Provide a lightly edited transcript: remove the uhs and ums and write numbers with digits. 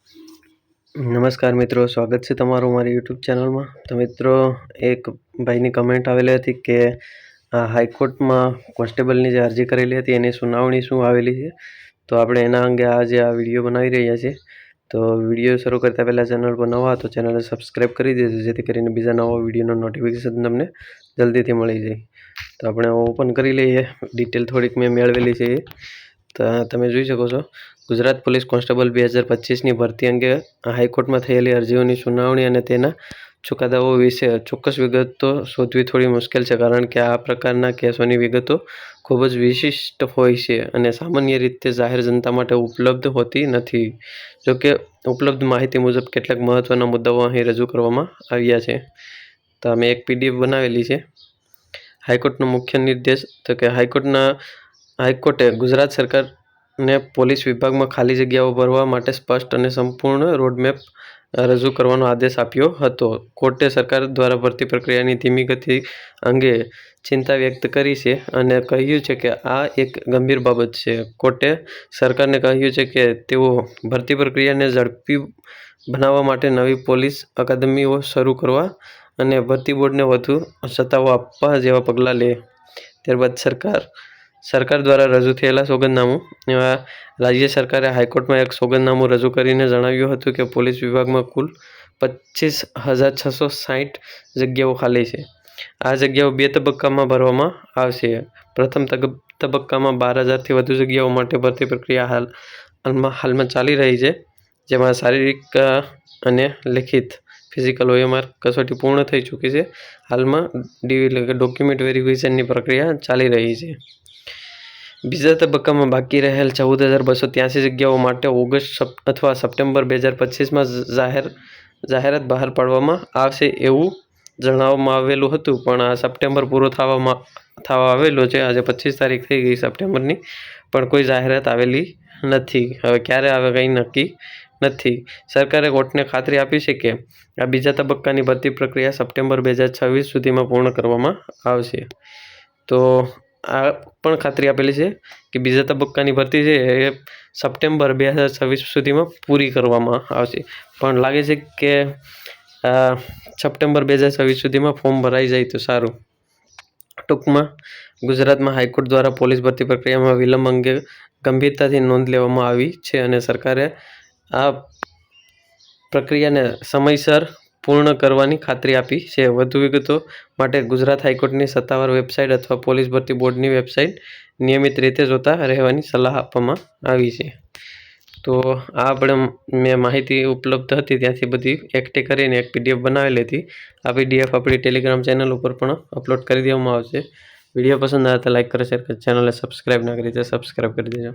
નમસ્કાર મિત્રો, સ્વાગત છે તમારું મારી યુટ્યુબ ચેનલમાં। તો મિત્રો, એક ભાઈની કમેન્ટ આવેલી હતી કે હાઈકોર્ટમાં કોન્સ્ટેબલની જે અરજી કરેલી હતી એની સુનાવણી શું આવેલી છે। તો આપણે એના અંગે આજે આ વિડીયો બનાવી રહ્યા છીએ। તો વિડીયો શરૂ કરતાં પહેલાં ચેનલ પર નવા તો ચેનલને સબસ્ક્રાઈબ કરી દેજો, જેથી કરીને બીજા નવા વિડીયોનો નોટિફિકેશન તમને જલ્દીથી મળી જાય। તો આપણે ઓપન કરી લઈએ। ડિટેલ થોડીક મેં મેળવેલી છે એ તો તમે જોઈ શકો છો। ગુજરાત પોલીસ કોન્સ્ટેબલ 2025ની ભરતી અંગે હાઈકોર્ટમાં થયેલી અરજીઓની સુનાવણી અને તેના ચુકાદાઓ વિશે ચોક્કસ વિગતો શોધવી થોડી મુશ્કેલ છે, કારણ કે આ પ્રકારના કેસોની વિગતો ખૂબ જ વિશિષ્ટ હોય છે અને સામાન્ય રીતે જાહેર જનતા માટે ઉપલબ્ધ હોતી નથી। જોકે ઉપલબ્ધ માહિતી મુજબ કેટલાક મહત્વના મુદ્દાઓ અહીં રજૂ કરવામાં આવ્યા છે। તો અમે એક PDF બનાવેલી છે। હાઈકોર્ટનો મુખ્ય નિર્દેશ તો કે હાઈકોર્ટે ગુજરાત સરકારને પોલીસ વિભાગમાં ખાલી જગ્યાઓ ભરવા માટે સ્પષ્ટ અને સંપૂર્ણ રોડમેપ રજૂ કરવાનો આદેશ આપ્યો હતો। કોર્ટે સરકાર દ્વારા ભરતી પ્રક્રિયાની ધીમી ગતિ અંગે ચિંતા વ્યક્ત કરી છે અને કહ્યું છે કે આ એક ગંભીર બાબત છે। કોર્ટે સરકારને કહ્યું છે કે તેઓ ભરતી પ્રક્રિયાને ઝડપી બનાવવા માટે નવી પોલીસ અકાદમીઓ શરૂ કરવા અને ભરતી બોર્ડને વધુ સત્તાઓ આપવા જેવા પગલાં લે। ત્યારબાદ સરકાર દ્વારા રજૂ થયેલા સોગંદનામું। રાજ્ય સરકારે હાઈકોર્ટમાં એક સોગંદનામું રજૂ કરીને જણાવ્યું હતું કે પોલીસ વિભાગમાં કુલ 25,660 જગ્યાઓ ખાલી છે। આ જગ્યાઓ 2 તબક્કામાં ભરવામાં આવશે। પ્રથમ તબક્કામાં 12,000થી વધુ જગ્યાઓ માટે ભરતી પ્રક્રિયા હાલમાં ચાલી રહી છે, જેમાં શારીરિક અને લેખિત ફિઝિકલ OMR કસોટી પૂર્ણ થઈ ચૂકી છે। હાલમાં ડોક્યુમેન્ટ વેરિફિકેશનની પ્રક્રિયા ચાલી રહી છે। બીજા તબક્કામાં બાકી રહેલ 14,283 જગ્યાઓ માટે ઓગસ્ટ અથવા સપ્ટેમ્બર 2025માં જાહેરાત બહાર પાડવામાં આવશે એવું જણાવવામાં આવેલું હતું, પણ આ સપ્ટેમ્બર પૂરો થવા આવેલો છે। આજે 25 તારીખ થઈ ગઈ સપ્ટેમ્બરની, પણ કોઈ જાહેરાત આવેલી નથી। હવે ક્યારે આવે કંઈ નક્કી નથી। સરકારે કોર્ટને ખાતરી આપી છે કે આ બીજા તબક્કાની ભરતી પ્રક્રિયા સપ્ટેમ્બર 2026 સુધીમાં પૂર્ણ કરવામાં આવશે। તો આ પણ ખાતરી આપેલી છે કે બીજા તબક્કાની ભરતી છે એ સપ્ટેમ્બર 2026 સુધીમાં પૂરી કરવામાં આવશે, પણ લાગે છે કે સપ્ટેમ્બર 2026 સુધીમાં ફોર્મ ભરાઈ જાય તો સારું। ટૂંકમાં, ગુજરાતમાં હાઈકોર્ટ દ્વારા પોલીસ ભરતી પ્રક્રિયામાં વિલંબ અંગે ગંભીરતાથી નોંધ લેવામાં આવી છે અને સરકારે આ પ્રક્રિયાને સમયસર પૂર્ણ કરવાની ખાતરી આપી છે। વધુ વિગતો માટે ગુજરાત હાઈકોર્ટની સત્તાવાર વેબસાઇટ અથવા પોલીસ ભરતી બોર્ડની વેબસાઇટ નિયમિત રીતે જોતા રહેવાની સલાહ આપવામાં આવી છે। તો આ મેં માહિતી ઉપલબ્ધ હતી ત્યાંથી બધી એકઠી કરીને એક PDF બનાવેલી હતી। આ PDF આપણી ટેલિગ્રામ ચેનલ ઉપર પણ અપલોડ કરી દેવામાં આવશે। વિડીયો પસંદ આવે તો લાઈક કરો, શેર કરો, ચેનલને સબસ્ક્રાઈબ ના કરી તો સબસ્ક્રાઈબ કરી દેજો।